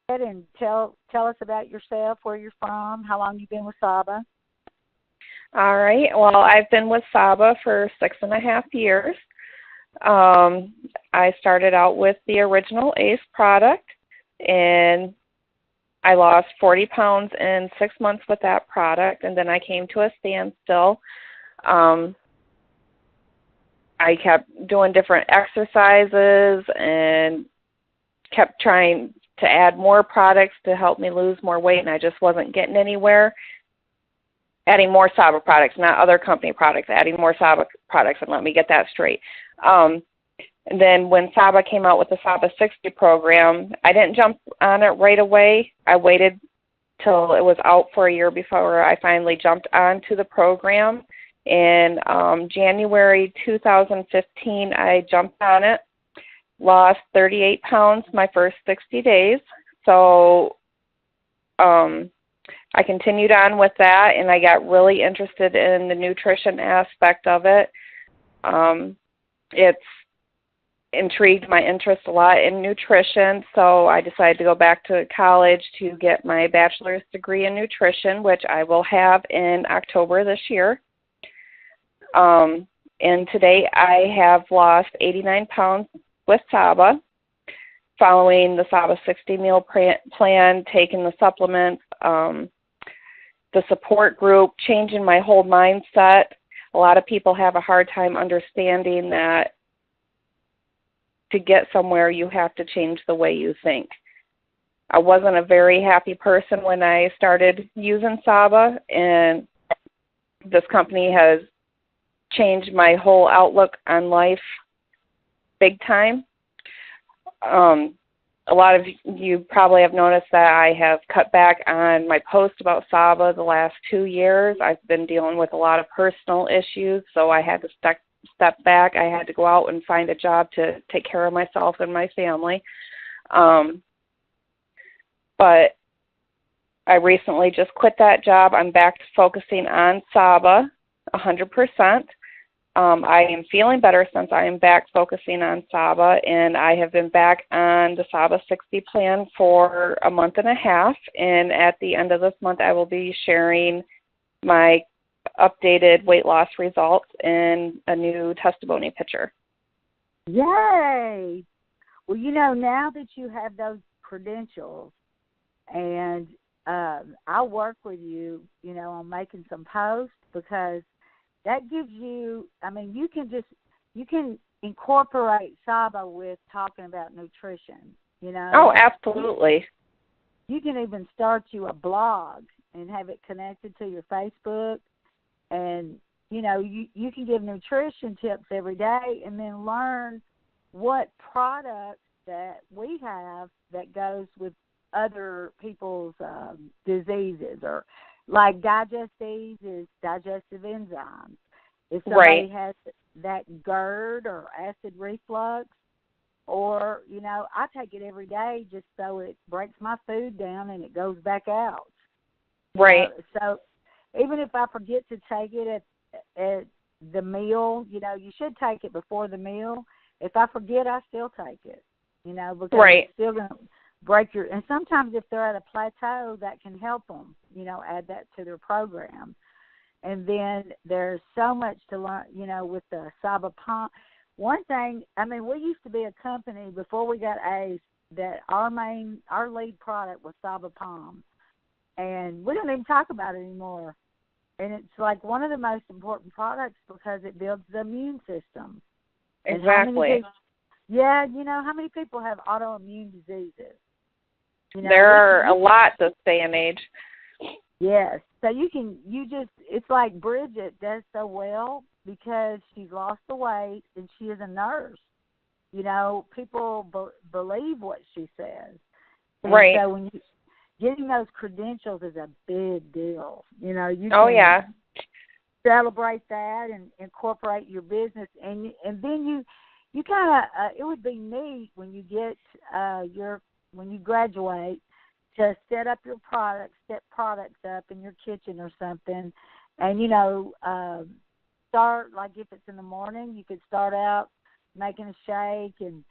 ahead and tell us about yourself, where you're from, how long you've been with Saba. All right. Well, I've been with Saba for 6.5 years. I started out with the original ACE product, and I lost 40 pounds in 6 months with that product, and then I came to a standstill. I kept doing different exercises and kept trying to add more products to help me lose more weight, and I just wasn't getting anywhere. Adding more Saba products, not other company products, adding more Saba products, and let me get that straight. And then when Saba came out with the Saba 60 program, I didn't jump on it right away. I waited till it was out for a year before I finally jumped onto the program. In January 2015, I jumped on it, lost 38 pounds my first 60 days. So I continued on with that, and I got really interested in the nutrition aspect of it. It's intrigued my interest a lot in nutrition, so I decided to go back to college to get my bachelor's degree in nutrition, which I will have in October this year. And today I have lost 89 pounds with Saba, following the Saba 60 meal plan, taking the supplements, the support group, changing my whole mindset. A lot of people have a hard time understanding that to get somewhere, you have to change the way you think. I wasn't a very happy person when I started using Saba, and this company has changed my whole outlook on life big time. A lot of you probably have noticed that I have cut back on my posts about Saba the last 2 years. I've been dealing with a lot of personal issues, so I had to step back. I had to go out and find a job to take care of myself and my family. But I recently just quit that job. I'm back to focusing on Saba 100%. I am feeling better since I am back focusing on Saba, and I have been back on the Saba 60 plan for a month and a half, and at the end of this month I will be sharing my updated weight loss results in a new testimony picture. Yay! Well, now that you have those credentials, and I'll work with you, on making some posts, because that gives you, you can incorporate Saba with talking about nutrition, Oh, absolutely. You can even start you a blog and have it connected to your Facebook, and, you can give nutrition tips every day, and then learn what products that we have that goes with other people's diseases, or like digestive enzymes. If somebody has that GERD or acid reflux, or, I take it every day just so it breaks my food down and it goes back out. Right. So even if I forget to take it at the meal, you should take it before the meal. If I forget, I still take it, because it's still going to break your, and sometimes if they're at a plateau, that can help them, add that to their program. And then there's so much to learn, with the Saba Palm. One thing, we used to be a company before we got ACE that our lead product was Saba Palm, and we don't even talk about it anymore. And it's like one of the most important products because it builds the immune system. Exactly. How many people have autoimmune diseases? There are a lot this day and age. Yes. So it's like Bridget does so well because she's lost the weight and she is a nurse. People believe what she says. And right. So when getting those credentials is a big deal. You can celebrate that and incorporate your business, and then you kind of it would be neat when you get when you graduate to set up your set products up in your kitchen or something, and start, like if it's in the morning, you could start out making a shake and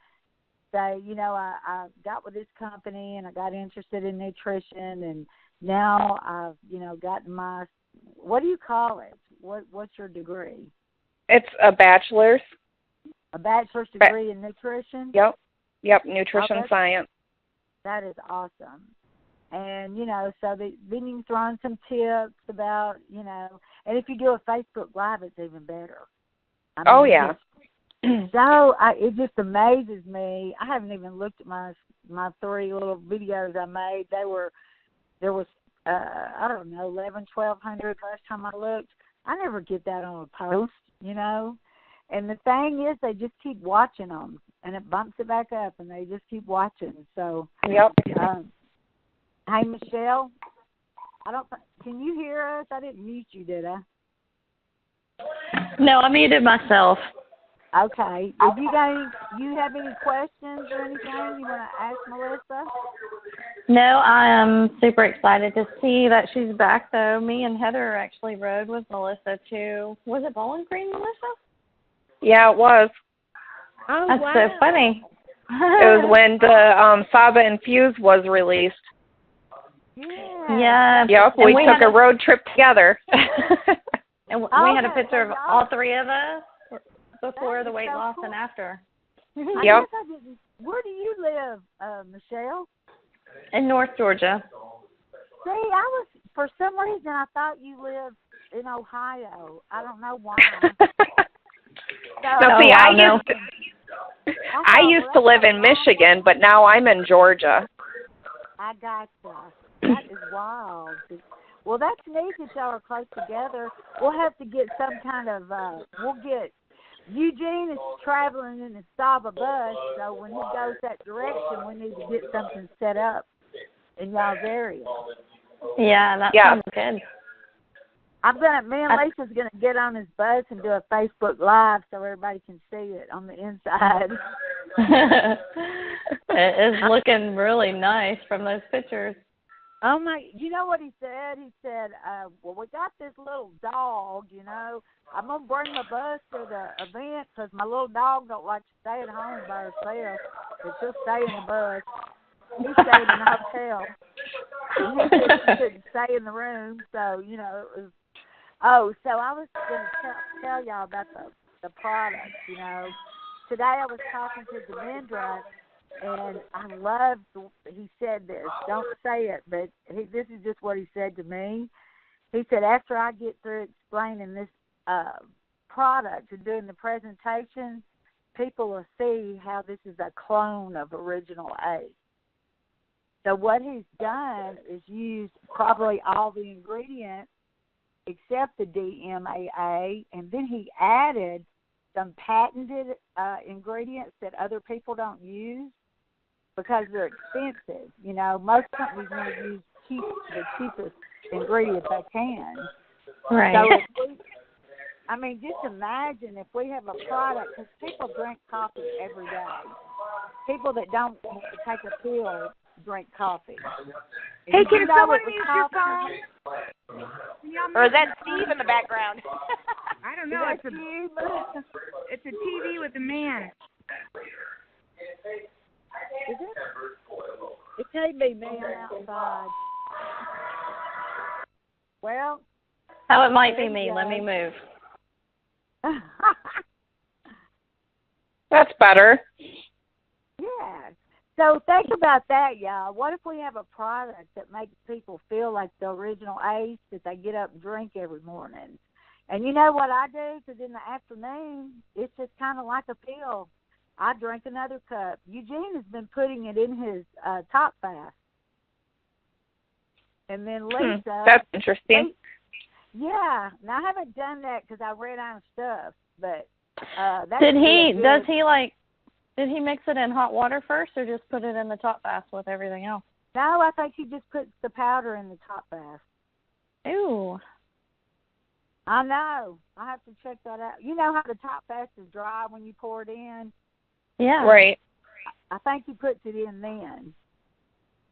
say, you know, I got with this company and I got interested in nutrition, and now I've, you know, gotten my, what do you call it? What's your degree? It's a bachelor's. A bachelor's degree in nutrition? Yep, nutrition science. That is awesome. And, you know, so then you can throw in some tips about, you know, and if you do a Facebook Live, it's even better. I mean, yeah. It just amazes me. I haven't even looked at my 3 little videos I made. There was, I don't know, 1,200 last time I looked. I never get that on a post, you know. And the thing is, they just keep watching them, and it bumps it back up, and they just keep watching. So, yep. Hey, Michelle, can you hear us? I didn't mute you, did I? No, I muted myself. Okay. If you have any questions or anything you want to ask Melissa? No, I am super excited to see that she's back, though. Me and Heather actually rode with Melissa to, was it Bowling Green, Melissa? Yeah, it was. Oh, that's so funny. It was when the Saba Infuse was released. Yeah. Yep, we took a road trip together. And we had a picture of all 3 of us before the weight loss and after. Yep. Where do you live, Michelle? In North Georgia. See, for some reason, I thought you lived in Ohio. I don't know why. No, see, I used to live in Michigan, but now I'm in Georgia. I gotcha. That is wild. Well, that's neat that y'all are close together. We'll have to get some kind of, Eugene is traveling in the Saba bus, so when he goes that direction, we need to get something set up in y'all's area. Yeah, that sounds good. Me and Lisa's going to get on his bus and do a Facebook Live so everybody can see it on the inside. It is looking really nice from those pictures. Oh, my, you know what he said? He said, well, we got this little dog, you know. I'm going to bring my bus to the event because my little dog don't like to stay at home by herself, but she'll stay in the bus. He stayed in the hotel. And he said she couldn't stay in the room, so, you know, it was. Oh, so I was going to tell y'all about the product, you know. Today I was talking to Devendra, and I loved, he said this, don't say it, but this is just what he said to me. He said, after I get through explaining this product and doing the presentation, people will see how this is a clone of Original A. So what he's done is used probably all the ingredients except the DMAA, and then he added some patented ingredients that other people don't use because they're expensive. You know, most companies want to use the cheapest ingredient they can. Right. So just imagine if we have a product, because people drink coffee every day. People that don't want to take a pill drink coffee. Hey, can someone mute your phone? Or is that Steve in the background? I don't know. It's a TV with a man. Is it? It can't be man outside. Well. Oh, it might be me. Let me move. That's better. Yeah. So think about that, y'all. What if we have a product that makes people feel like the Original Ace that they get up and drink every morning? And you know what I do? Because in the afternoon, it's just kind of like a pill. I drink another cup. Eugene has been putting it in his top fast. And then Lisa. That's interesting. Yeah. Now, I haven't done that because I ran out of stuff. But Did he mix it in hot water first or just put it in the top bath with everything else? No, I think he just puts the powder in the top bath. Ooh. I know. I have to check that out. You know how the top bath is dry when you pour it in? Yeah. Right. I think he puts it in then.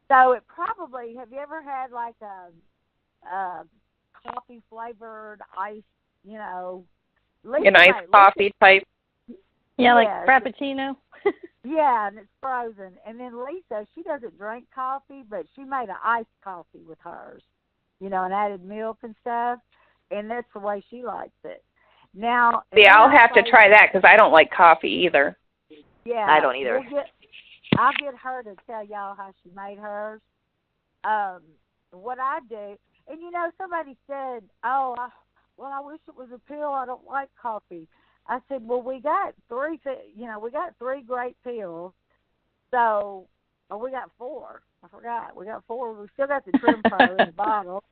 So it probably, have you ever had like a coffee-flavored ice, you know? An iced coffee type? Yeah, like Frappuccino. Yeah, and it's frozen. And then Lisa, she doesn't drink coffee, but she made an iced coffee with hers, and added milk and stuff. And that's the way she likes it. Now, yeah, I'll have to try that because I don't like coffee either. Yeah, I don't either. I'll get her to tell y'all how she made hers. What I do, and somebody said, "Oh, I wish it was a pill. I don't like coffee." I said, "Well, we got three. We got three great pills. So, we got four. I forgot. We got four. We still got the Trim Pro in the bottle,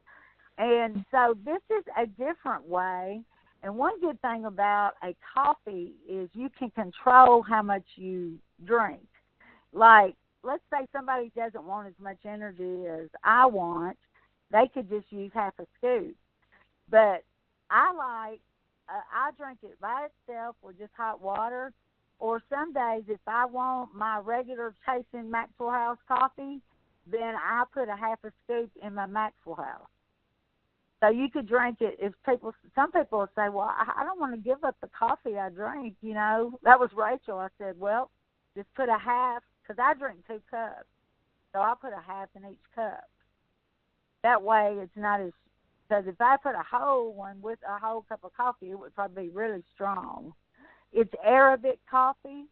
and so this is a different way." And one good thing about a coffee is you can control how much you drink. Like, let's say somebody doesn't want as much energy as I want, they could just use half a scoop. But I drink it by itself with just hot water. Or some days, if I want my regular tasting Maxwell House coffee, then I put a half a scoop in my Maxwell House. So you could drink it. Some people will say, "Well, I don't want to give up the coffee I drink." That was Rachel. I said, "Well, just put a half," because I drink 2 cups, so I put a half in each cup. That way, it's not as. Because if I put a whole one with a whole cup of coffee, it would probably be really strong. It's Arabic coffee,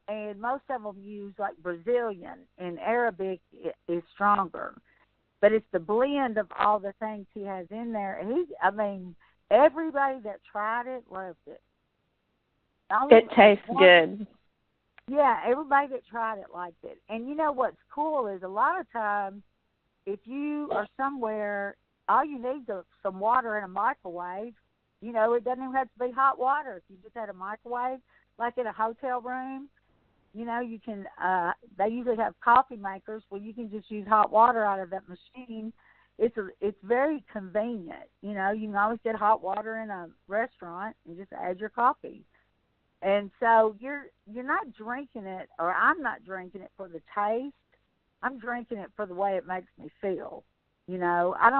and most of them use like Brazilian, and Arabic is stronger. But it's the blend of all the things he has in there. Everybody that tried it loved it. It tastes good. Yeah, everybody that tried it liked it. And what's cool is a lot of times, if you are somewhere, all you need is some water in a microwave. It doesn't even have to be hot water. If you just had a microwave, like in a hotel room, you can, they usually have coffee makers where you can just use hot water out of that machine. It's very convenient. You can always get hot water in a restaurant and just add your coffee. And so you're not drinking it, or I'm not drinking it for the taste. I'm drinking it for the way it makes me feel. I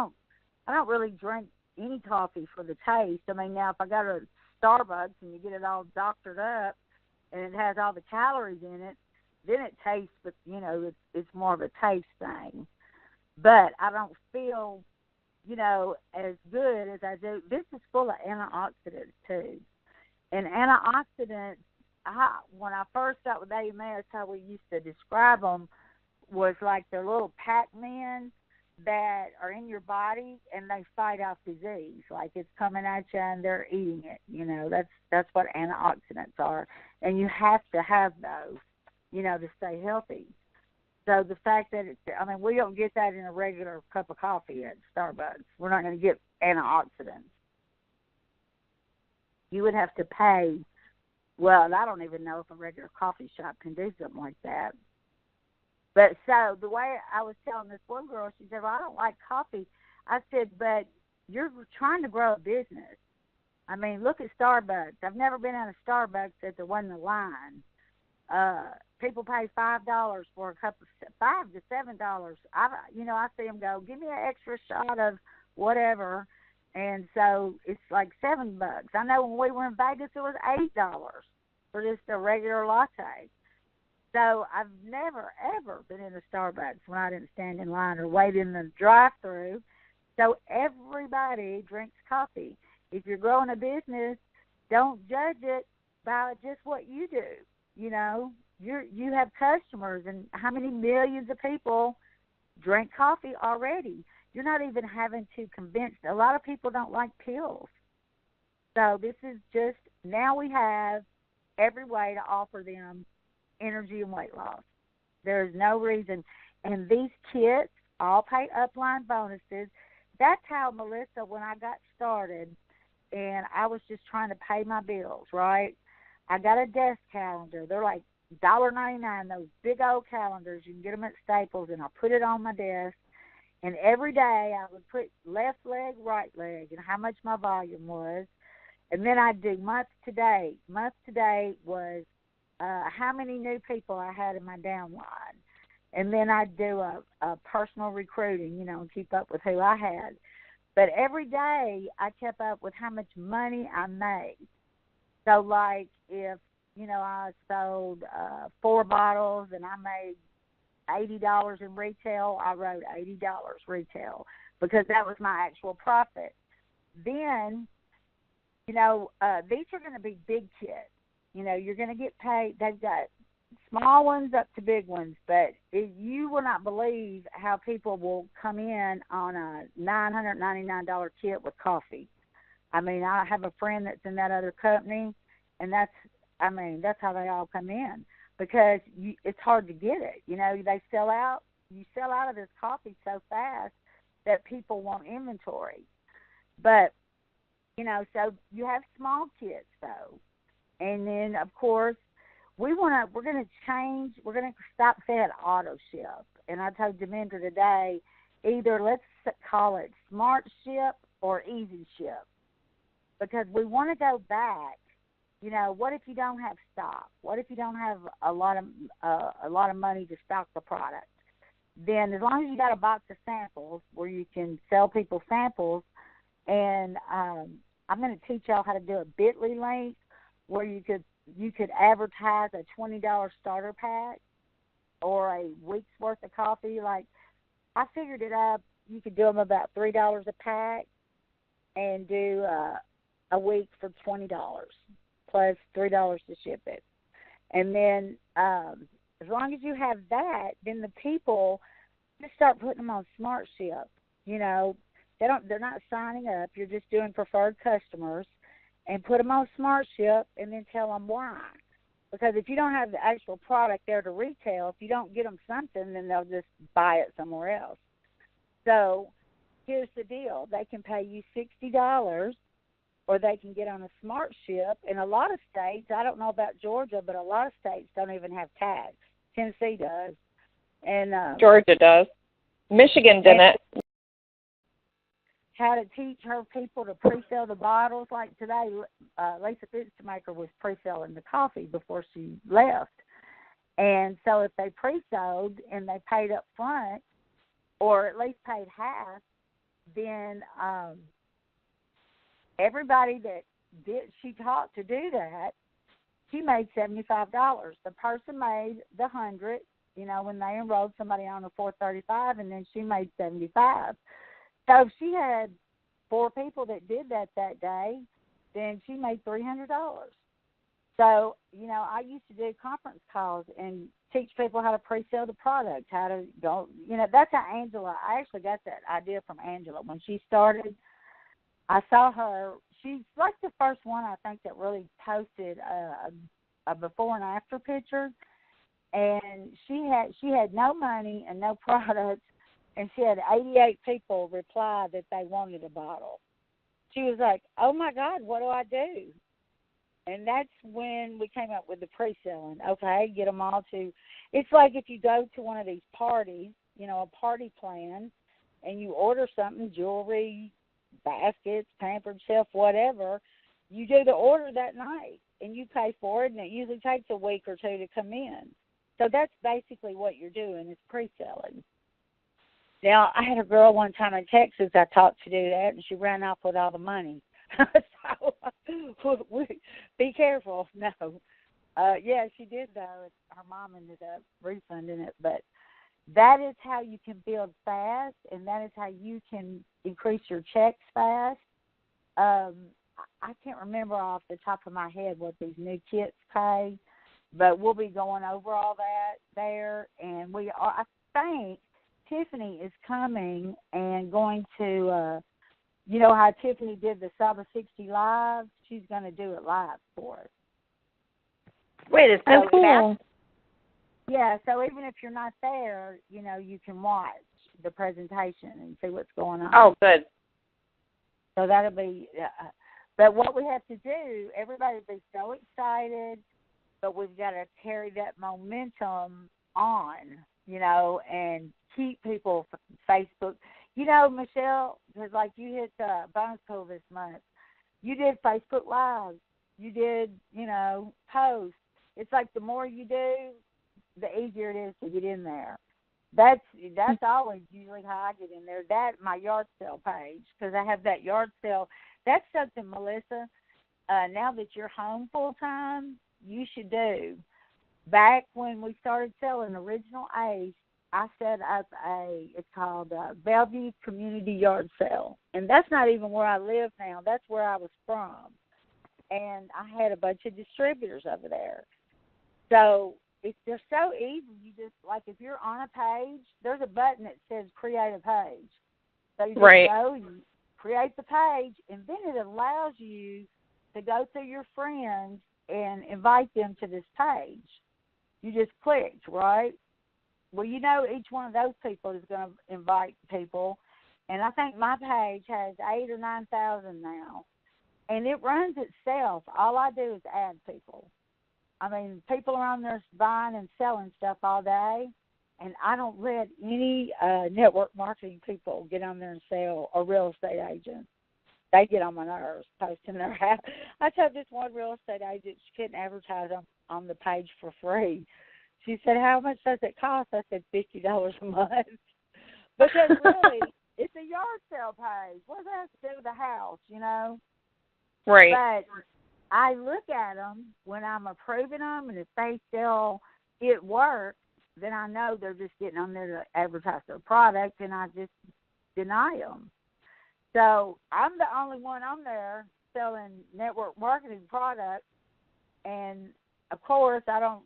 don't really drink any coffee for the taste. Now if I go to Starbucks and you get it all doctored up, and it has all the calories in it, then it tastes, but, it's more of a taste thing. But I don't feel, as good as I do. This is full of antioxidants, too. And antioxidants, when I started got with AMS, how we used to describe them was like they're little Pac-Men that are in your body, and they fight off disease. Like it's coming at you and they're eating it. That's what antioxidants are. And you have to have those, to stay healthy. So the fact that we don't get that in a regular cup of coffee at Starbucks. We're not going to get antioxidants. You would have to pay. Well, I don't even know if a regular coffee shop can do something like that. But so the way I was telling this one girl, she said, "Well, I don't like coffee." I said, "But you're trying to grow a business. Look at Starbucks. I've never been at a Starbucks that there wasn't a line. People pay $5 for a cup of $5 to $7. I see them go, give me an extra shot of whatever, and so it's like $7. I know when we were in Vegas, it was $8 for just a regular latte. So I've never ever been in a Starbucks when I didn't stand in line or wait in the drive-through. So everybody drinks coffee. If you're growing a business, don't judge it by just what you do. You have customers, and how many millions of people drink coffee already? You're not even having to convince. A lot of people don't like pills. So this is just, now we have every way to offer them energy and weight loss. There's no reason. And these kits all pay upline bonuses. That's how, Melissa, when I got started and I was just trying to pay my bills, right? I got a desk calendar. They're like $1.99, those big old calendars. You can get them at Staples, and I put it on my desk. And every day I would put left leg, right leg, and how much my volume was. And then I'd do month to date. Month to date was how many new people I had in my downline. And then I'd do a personal recruiting, and keep up with who I had. But every day I kept up with how much money I made. So, like, if I sold 4 bottles and I made $80 in retail, I wrote $80 retail because that was my actual profit. Then, these are going to be big kits. You're going to get paid. They've got small ones up to big ones, but you will not believe how people will come in on a $999 kit with coffee. I mean, I have a friend that's in that other company, and that's how they all come in because it's hard to get it. They sell out. You sell out of this coffee so fast that people want inventory. But, so you have small kits, though. And then, of course, we're going to stop saying auto ship. And I told Demetra today, either let's call it smart ship or easy ship. Because we want to go back. What if you don't have stock? What if you don't have a lot of money to stock the product? Then as long as you got a box of samples where you can sell people samples, and I'm going to teach y'all how to do a Bitly link where you could advertise a $20 starter pack or a week's worth of coffee. Like, I figured it up. You could do them about $3 a pack and do a week for $20 plus $3 to ship it. And then as long as you have that, then the people just start putting them on Smart Ship. They're not signing up. You're just doing preferred customers, and put them on Smart Ship, and then tell them why. Because if you don't have the actual product there to retail, if you don't get them something, then they'll just buy it somewhere else. So here's the deal: they can pay you $60, or they can get on a Smart Ship. In a lot of states, I don't know about Georgia, but a lot of states don't even have tags. Tennessee does, and Georgia does. Michigan didn't. How to teach her people to pre-sell the bottles. Like today, Lisa Fitzmaker was pre-selling the coffee before she left. And so if they pre-sold and they paid up front, or at least paid half, then everybody that she taught to do that, she made $75. The person made the $100, when they enrolled somebody on the 435, and then she made $75. So if she had 4 people that did that day, then she made $300. So, I used to do conference calls and teach people how to pre-sell the product, how to go, that's how Angela, I actually got that idea from Angela. When she started, I saw her, she's like the first one, I think, that really posted a before and after picture. And she had no money and no products. And she had 88 people reply that they wanted a bottle. She was like, oh, my God, what do I do? And that's when we came up with the pre-selling. Okay, get them all to – it's like if you go to one of these parties, a party plan, and you order something, jewelry, baskets, Pampered Chef, whatever, you do the order that night, and you pay for it, and it usually takes a week or 2 to come in. So that's basically what you're doing is pre-selling. Now, I had a girl one time in Texas I taught to do that, and she ran off with all the money. So, be careful. No. Yeah, she did, though. Her mom ended up refunding it. But that is how you can build fast, and that is how you can increase your checks fast. I can't remember off the top of my head what these new kits pay, but we'll be going over all that there. And I think, Tiffany is coming and going to, how Tiffany did the Saba 60 Live? She's going to do it live for us. Wait, it's so cool. Yeah, so even if you're not there, you can watch the presentation and see what's going on. Oh, good. So that'll be, but what we have to do, everybody will be so excited, but we've got to carry that momentum on, and keep people Facebook. Michelle, because like you hit Bonus Pool this month, you did Facebook Live, you did, posts. It's like the more you do, the easier it is to get in there. That's always usually how I get in there. That, my yard sale page, because I have that yard sale. That's something, Melissa, now that you're home full time, you should do, back when we started selling Original Ace, I set up it's called Bellevue Community Yard Sale. And that's not even where I live now. That's where I was from. And I had a bunch of distributors over there. So it's just so easy. You just, like, if you're on a page, there's a button that says create a page. So you just go, you create the page, and then it allows you to go through your friends and invite them to this page. You just clicked, right? Well, you know, each one of those people is going to invite people, and I think my page has 8,000 or 9,000 now, and it runs itself. All I do is add people. I mean, people are on there buying and selling stuff all day, and I don't let any network marketing people get on there and sell, or real estate agents. They get on my nerves posting their house. I told this one real estate agent she couldn't advertise on the page for free. She said, how much does it cost? I said, $50 a month. Because really, it's a yard sale page. What does that have to do with the house, you know? Right. But I look at them when I'm approving them, and if they still get work, then I know they're just getting on there to advertise their product, and I just deny them. So I'm the only one on there selling network marketing products, and of course I've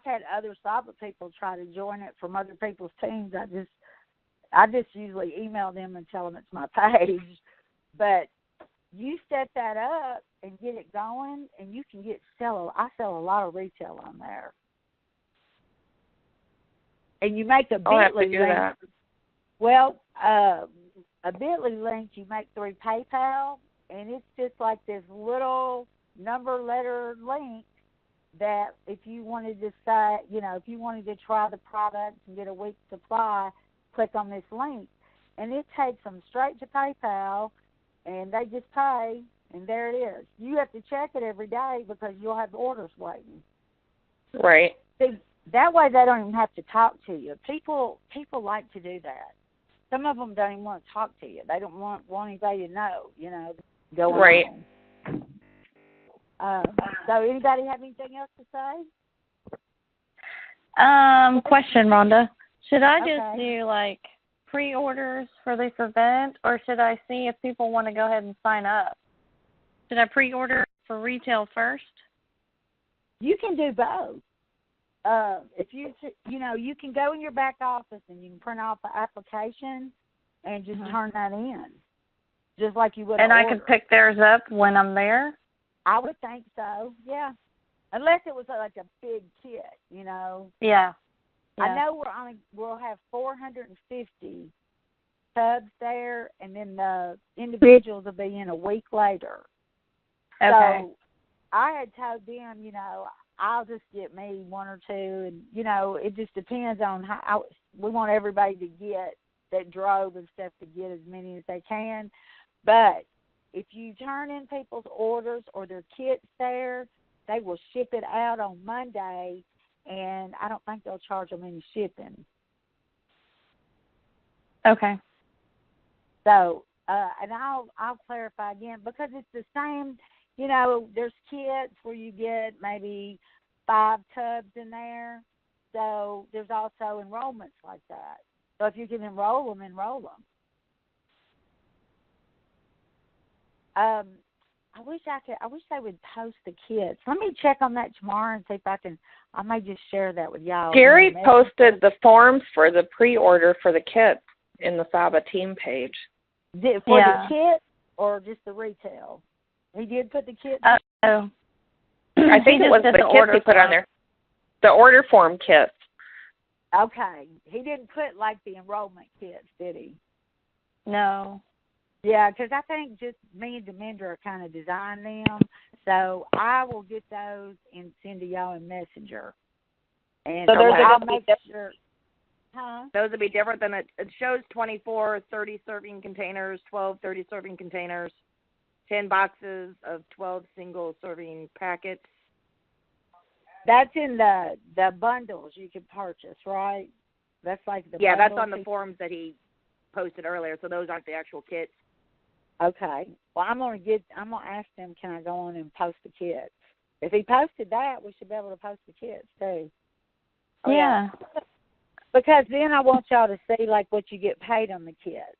had other cyber people try to join it from other people's teams. I just usually email them and tell them it's my page. But you set that up and get it going, and you can I sell a lot of retail on there. And you make a Bitly link. That. Well, a Bitly link you make through PayPal, and it's just like this little number letter link that if you wanted to say, you know, if you wanted to try the product and get a week's supply, click on this link. And it takes them straight to PayPal, and they just pay, and there it is. You have to check it every day because you'll have orders waiting. Right. See, that way they don't even have to talk to you. People like to do that. Some of them don't even want to talk to you. They don't want anybody to know, you know, going right. on. So anybody have anything else to say? Question, Rhonda. Should I just do, like, pre-orders for this event, or should I see if people want to go ahead and sign up? Should I pre-order for retail first? You can do both. If you can go in your back office and you can print off the application and just turn that in, just like you would. And I can pick theirs up when I'm there? I would think so, yeah. Unless it was like a big kit, you know. Yeah. I know we'll have 450 tubs there, and then the individuals will be in a week later. Okay. So I had told them, you know, I'll just get me one or two, and, you know, it just depends on how we want everybody to get that drove and stuff to get as many as they can. But if you turn in people's orders or their kits there, they will ship it out on Monday, and I don't think they'll charge them any shipping. Okay. So, and I'll clarify again, because it's the same. You know, there's kits where you get maybe 5 tubs in there. So there's also enrollments like that. So if you can enroll them, enroll them. I wish they would post the kits. Let me check on that tomorrow and see if I may just share that with y'all. Gary posted the forms for the pre-order for the kits in the Saba team page. For the kit or just the retail? He did put the kit. Oh. I think it was the kits he put on there. The order form kits. Okay. He didn't put, like, the enrollment kits, did he? No. Yeah, because I think just me and Demendra kind of designed them. So I will get those and send to y'all in Messenger. And so those I'll make sure. Huh? Those would be different than it shows 24 30-serving containers, 12 30-serving containers, 10 boxes of 12 single-serving packets. That's in the bundles you can purchase, right? That's like the yeah, that's on the forms that he posted earlier. So those aren't the actual kits. Okay. Well, I'm gonna ask them. Can I go on and post the kits? If he posted that, we should be able to post the kits too. Oh, yeah. Because then I want y'all to see like what you get paid on the kits,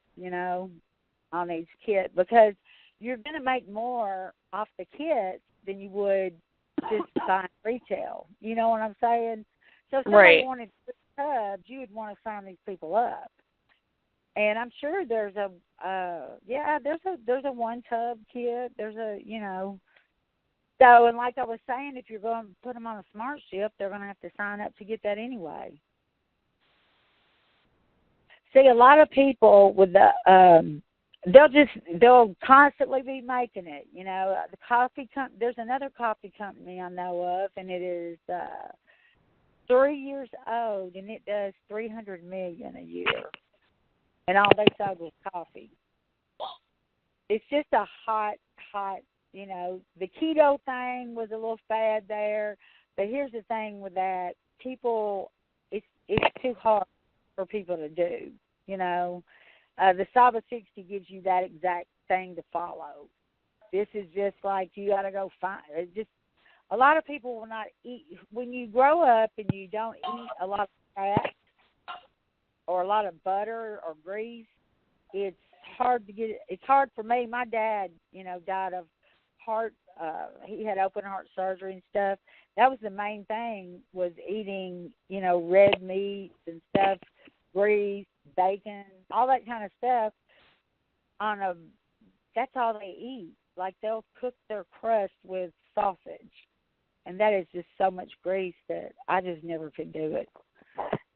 on each kit, because you're going to make more off the kits than you would just buying retail. You know what I'm saying? So if somebody wanted 3 tubs, you would want to sign these people up. And I'm sure there's a there's a 1 tub kit. There's a, So, and like I was saying, if you're going to put them on a smart ship, they're going to have to sign up to get that anyway. See, a lot of people with the they'll constantly be making it. The coffee there's another coffee company I know of, and it is 3 years old, and it does $300 million a year, and all they sold was coffee. It's just a hot. The keto thing was a little fad there, but here's the thing with that: it's too hard for people to do. The Saba 60 gives you that exact thing to follow. This is just like you got to go find. A lot of people will not eat when you grow up and you don't eat a lot of fat or a lot of butter or grease. It's hard to get. It's hard for me. My dad, died of heart. He had open heart surgery and stuff. That was the main thing, was eating, red meats and stuff, grease, bacon, all that kind of stuff. That's all they eat. Like, they'll cook their crust with sausage, and that is just so much grease that I just never could do it.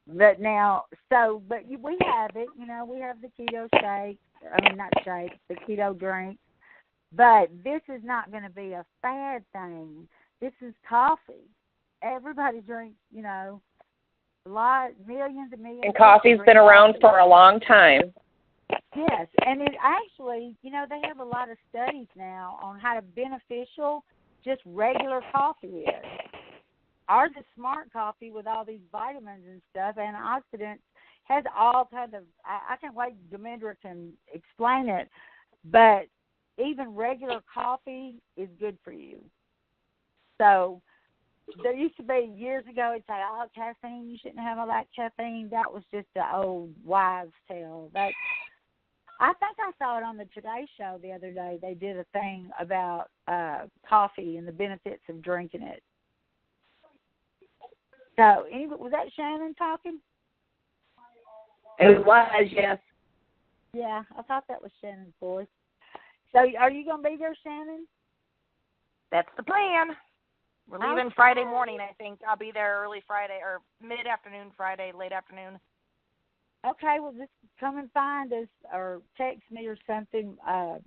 But now, we have it. We have the keto shake. I mean, not shake, the keto drink. But this is not going to be a fad thing. This is coffee. Everybody drinks, millions and millions. And coffee's been around for a long time. Yes, and it actually, they have a lot of studies now on how beneficial just regular coffee is. Ours is smart coffee with all these vitamins and stuff, antioxidants, has all kinds of, I can't wait, Demendra can explain it, but even regular coffee is good for you. So there used to be years ago, it's like, caffeine, you shouldn't have all that caffeine. That was just the old wives' tale. I think I saw it on the Today Show the other day. They did a thing about coffee and the benefits of drinking it. So, was that Shannon talking? It was, yes. Yeah, I thought that was Shannon's voice. So, are you going to be there, Shannon? That's the plan. We're leaving Friday morning, I think. I'll be there early Friday, or mid-afternoon Friday, late afternoon. Okay, well, just come and find us or text me or something.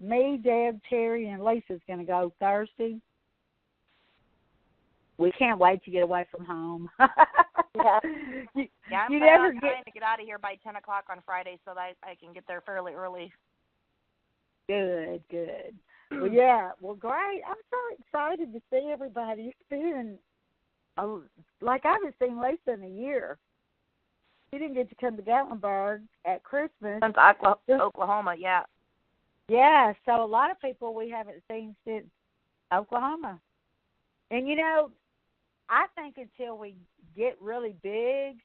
Me, Deb, Terry, and Lisa's going to go Thursday. We can't wait to get away from home. I'm trying to get out of here by 10 o'clock on Friday so that I can get there fairly early. Good. Well, yeah, great. I'm so excited to see everybody. It's been, like I haven't seen Lisa in a year. She didn't get to come to Gatlinburg at Christmas. Since Oklahoma, yeah. Yeah, so a lot of people we haven't seen since Oklahoma. And, I think until we get really big,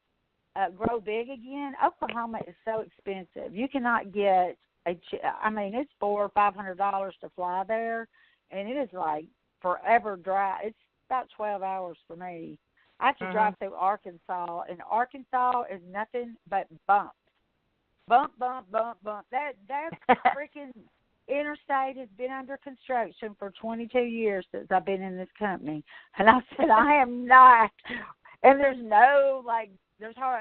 grow big again, Oklahoma is so expensive. You cannot get it's $400 or $500 to fly there, and it is like forever drive. It's about 12 hours for me. I have to drive through Arkansas, and Arkansas is nothing but bumps. Bump. That freaking interstate has been under construction for 22 years since I've been in this company. And I said, I am not. And there's no,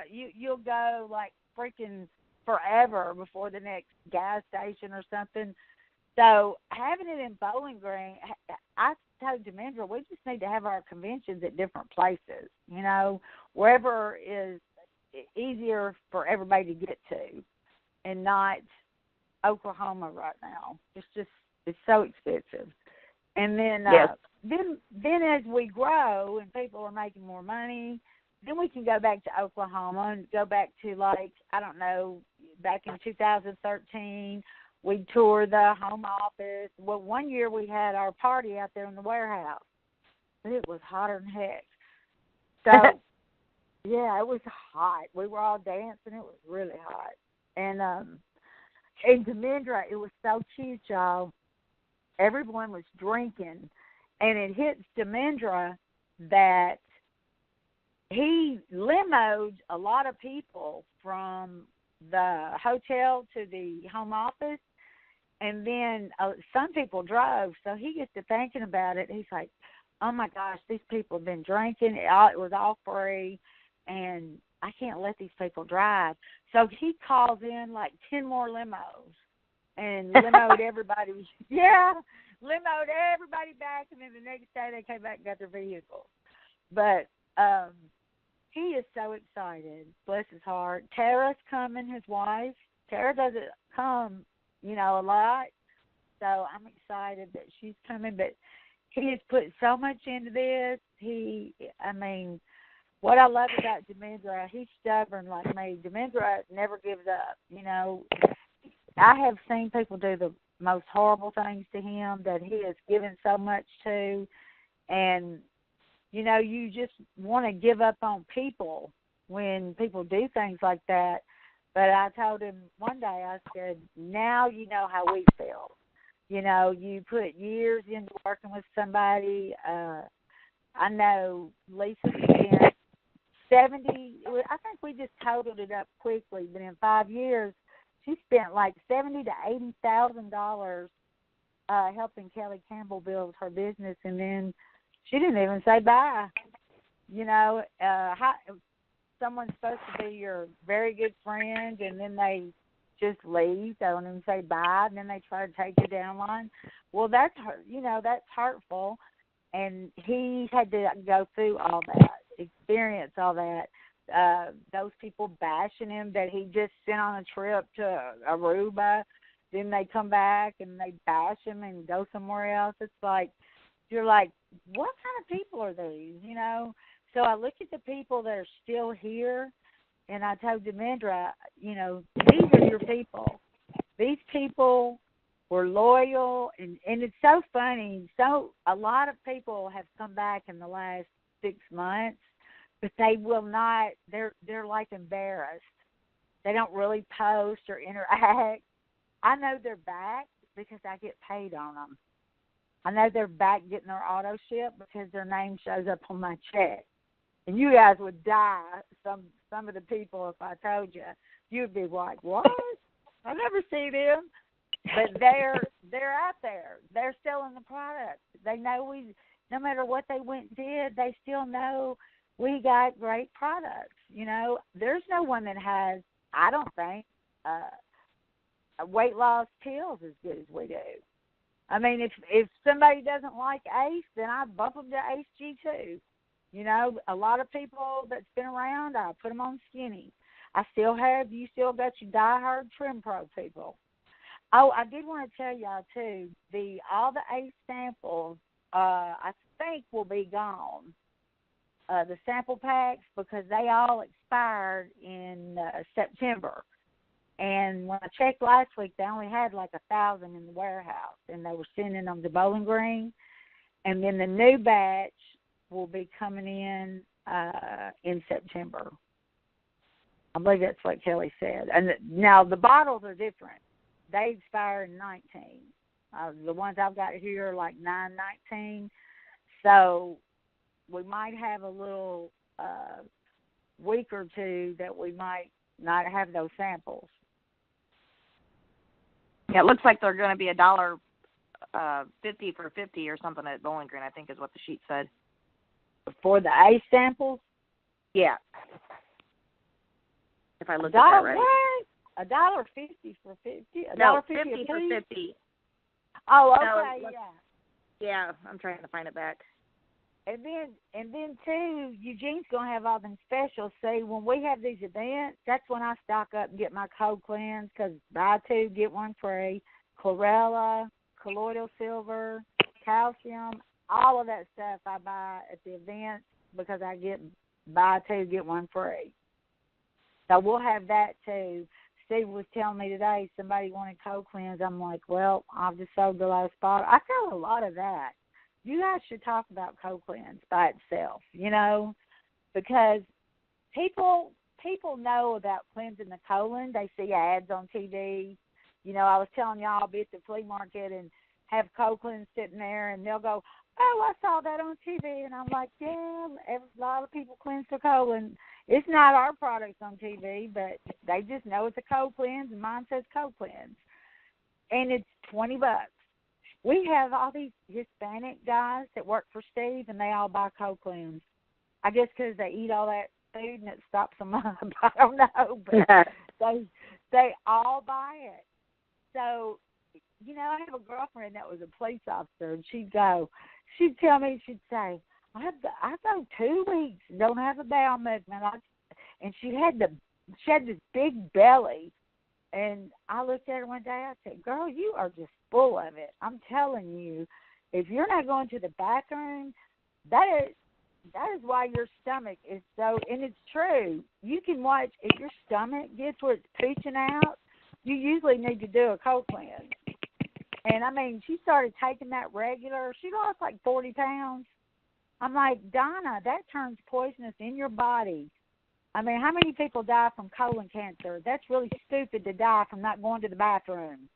you'll go freaking forever before the next gas station or something. So having it in Bowling Green, I told Demendra, we just need to have our conventions at different places, wherever is easier for everybody to get to, and not Oklahoma right now. It's so expensive. And then then as we grow and people are making more money, then we can go back to Oklahoma and go back to back in 2013, we toured the home office. Well, one year we had our party out there in the warehouse. it was hotter than heck. So, yeah, it was hot. We were all dancing. It was really hot. And in Demendra, it was so cute, y'all. Everyone was drinking. And it hits Demendra that he limoed a lot of people from the hotel to the home office. And then some people drove. So he gets to thinking about it. He's like, oh, my gosh, these people have been drinking. It was all free. And I can't let these people drive. So he calls in like 10 more limos and limoed everybody. Yeah, limoed everybody back. And then the next day they came back and got their vehicles. But he is so excited. Bless his heart. Tara's coming, his wife. Tara doesn't come, a lot. So I'm excited that she's coming. But he has put so much into this. What I love about Demendra, he's stubborn like me. Demendra never gives up. I have seen people do the most horrible things to him that he has given so much to. And, you just want to give up on people when people do things like that. But I told him one day, I said, now you know how we feel. You put years into working with somebody. I know Lisa spent 70, I think we just totaled it up quickly, but in 5 years, she spent like $70,000 to $80,000 helping Kelly Campbell build her business, and then she didn't even say bye. Someone's supposed to be your very good friend, and then they just leave. They don't even say bye, and then they try to take you down line. Well, that's that's hurtful, and he had to go through all that, experience all that. Those people bashing him that he just sent on a trip to Aruba, then they come back and they bash him and go somewhere else. It's like, you're like, what kind of people are these, So I look at the people that are still here, and I told Demendra, these are your people. These people were loyal, and it's so funny. So a lot of people have come back in the last 6 months, but they will not, they're like embarrassed. They don't really post or interact. I know they're back because I get paid on them. I know they're back getting their auto ship because their name shows up on my check. And you guys would die, some of the people, if I told you. You'd be like, what? I never see them. But they're out there. They're selling the product. They know no matter what they went and did, they still know we got great products. There's no one that has, I don't think, weight loss pills as good as we do. I mean, if somebody doesn't like Ace, then I bump them to Ace G2. A lot of people that's been around, I put them on Skinny. You still got your diehard Trim Pro people. Oh, I did want to tell y'all, too, all the Ace samples, I think, will be gone. The sample packs, because they all expired in September. And when I checked last week, they only had like 1,000 in the warehouse, and they were sending them to Bowling Green. And then the new batch will be coming in September. I believe that's what Kelly said. And now the bottles are different. They expire in 19. The ones I've got here are like 9/19. So we might have a little week or two that we might not have those samples. Yeah, it looks like they're going to be $1.50 for 50 or something at Bowling Green, I think is what the sheet said. For the Ace samples? Yeah. If I look at that right. What? $1.50 for 50? No, 50 for 50. Oh, okay, no, yeah, I'm trying to find it back. And then too, Eugene's gonna have all them specials. See, when we have these events, that's when I stock up and get my cold cleanse, because buy 2 get 1 free. Chlorella, colloidal silver, calcium, all of that stuff I buy at the event because I get buy 2 get 1 free. So we'll have that too. Steve was telling me today somebody wanted cold cleanse. I'm like, well, I've just sold the last bottle. I sell a lot of that. you guys should talk about cold cleanse by itself, because people know about cleansing the colon. They see ads on TV. I was telling y'all I'll be at the flea market and have cold cleanse sitting there, and they'll go, oh, I saw that on TV. And I'm like, yeah, a lot of people cleanse their colon. It's not our products on TV, but they just know it's a cold cleanse, and mine says cold cleanse. And it's $20. We have all these Hispanic guys that work for Steve, and they all buy cold cleanse. I guess because they eat all that food and it stops them up. I don't know, but they all buy it. So, I have a girlfriend that was a police officer, and she'd tell me, she'd say, I go 2 weeks and don't have a bowel movement. And she had this big belly. And I looked at her one day, I said, girl, you are just full of it. I'm telling you, if you're not going to the bathroom, that is why your stomach is so, and it's true. You can watch, if your stomach gets where it's pooching out, you usually need to do a cold cleanse. And, she started taking that regular. She lost like 40 pounds. I'm like, Donna, that turns poisonous in your body. How many people die from colon cancer? That's really stupid to die from not going to the bathroom.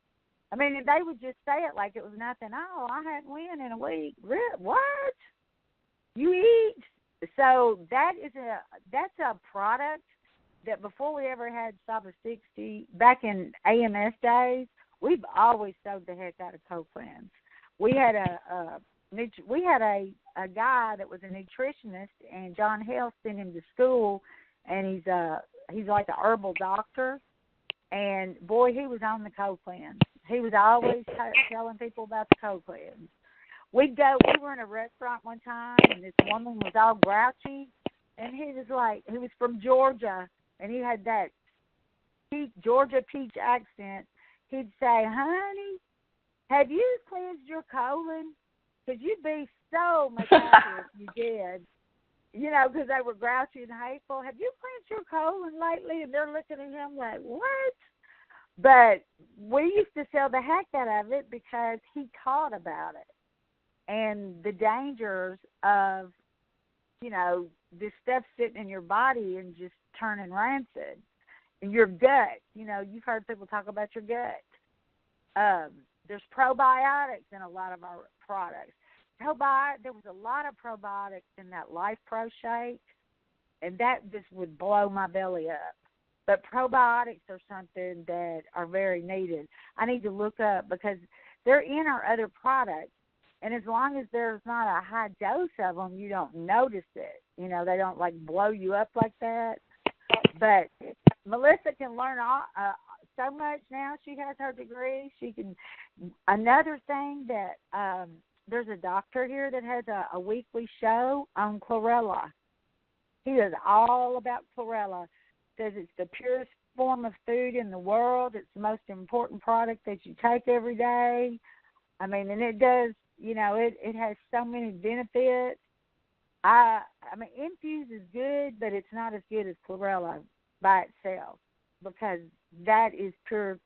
If they would just say it like it was nothing. Oh, I hadn't went in a week. What? You eat? So that's a product that before we ever had Stop at 60, back in AMS days, we've always sold the heck out of cold cleanse. We had a guy that was a nutritionist, and John Hale sent him to school, and he's like a herbal doctor, and boy, he was on the cold cleanse. He was always telling people about the cold cleanse. We were in a restaurant one time, and this woman was all grouchy, and he was from Georgia, and he had that Georgia peach accent. He'd say, honey, have you cleansed your colon? Because you'd be so much happier if you did. Because they were grouchy and hateful. Have you cleansed your colon lately? And they're looking at him like, what? But we used to sell the heck out of it because he taught about it. And the dangers of, this stuff sitting in your body and just turning rancid. And your gut, you've heard people talk about your gut. There's probiotics in a lot of our products. There was a lot of probiotics in that Life Pro shake, and that just would blow my belly up. But probiotics are something that are very needed. I need to look up because they're in our other products, and as long as there's not a high dose of them, you don't notice it. They don't blow you up like that. But Melissa can learn so much now. She has her degree. She can. Another thing that there's a doctor here that has a weekly show on chlorella. He is all about chlorella. Says it's the purest form of food in the world. It's the most important product that you take every day. And it does. It has so many benefits. Infuse is good, but it's not as good as chlorella by itself because that is pure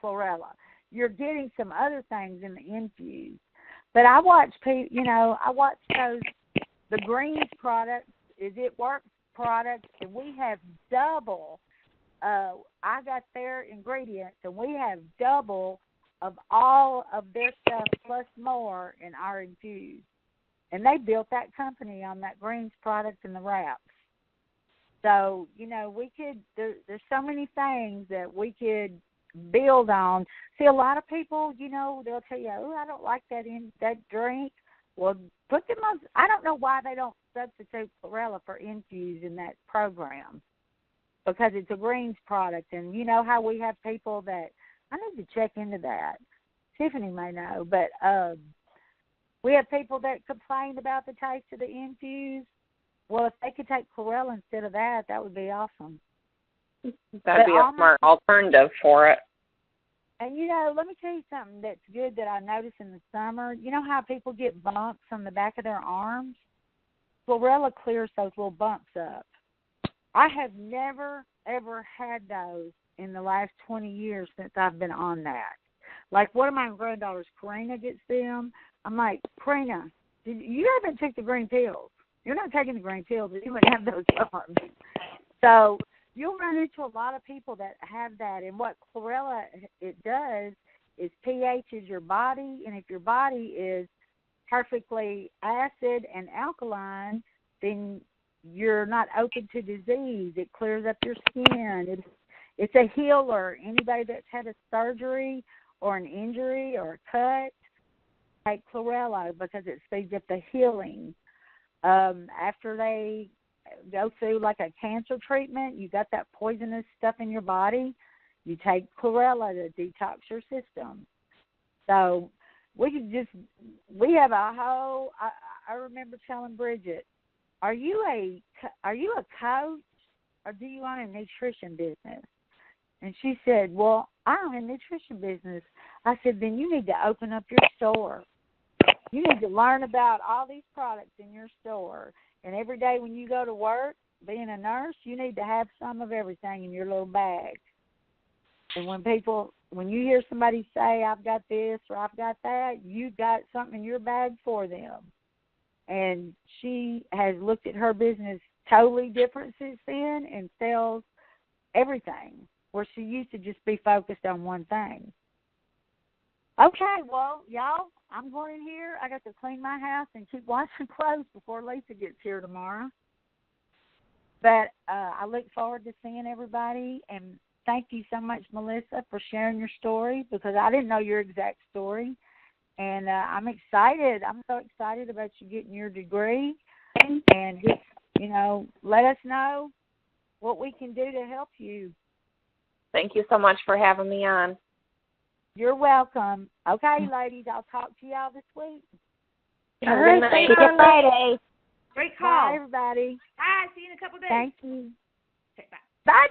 chlorella. You're getting some other things in the infuse. But I watch those, the Greens products, Is It Works products, and we have double. I got their ingredients, and we have double of all of their stuff plus more in our infuse. And they built that company on that Greens product and the wraps. So, we could, there's so many things that we could build on. See, a lot of people, they'll tell you, oh, I don't like that drink. Well, put them on, I don't know why they don't substitute chlorella for infuse in that program because it's a Greens product. And you know how we have people that, I need to check into that. Tiffany may know, but we have people that complain about the taste of the infuse. Well, if they could take chlorella instead of that, that would be awesome. That'd be a smart alternative for it. And, let me tell you something that's good that I notice in the summer. You know how people get bumps on the back of their arms? Chlorella clears those little bumps up. I have never, ever had those in the last 20 years since I've been on that. Like one of my granddaughters, Karina, gets them. I'm like, Karina, you haven't took the green pills. You're not taking the green pills. You wouldn't have those arms. So you'll run into a lot of people that have that. And what chlorella, it does is pHs your body. And if your body is perfectly acid and alkaline, then you're not open to disease. It clears up your skin. It's a healer. Anybody that's had a surgery or an injury or a cut, take chlorella because it speeds up the healing. After they go through like a cancer treatment, you got that poisonous stuff in your body, you take chlorella to detox your system. So we have a whole, I remember telling Bridget, are you a coach or do you own a nutrition business? And she said, well, I own a nutrition business. I said, then you need to open up your store. You need to learn about all these products in your store. And every day when you go to work, being a nurse, you need to have some of everything in your little bag. And when you hear somebody say, I've got this or I've got that, you've got something in your bag for them. And she has looked at her business totally different since then and sells everything, where she used to just be focused on one thing. Okay, well, y'all, I'm going in here. I got to clean my house and keep washing clothes before Lisa gets here tomorrow. But I look forward to seeing everybody. And thank you so much, Melissa, for sharing your story, because I didn't know your exact story. And I'm excited. I'm so excited about you getting your degree. And just, let us know what we can do to help you. Thank you so much for having me on. You're welcome. Okay, ladies, I'll talk to y'all this week. All right. Thank you, Friday. Great call. Bye, everybody. Bye. See you in a couple days. Thank you. Okay, bye. Bye,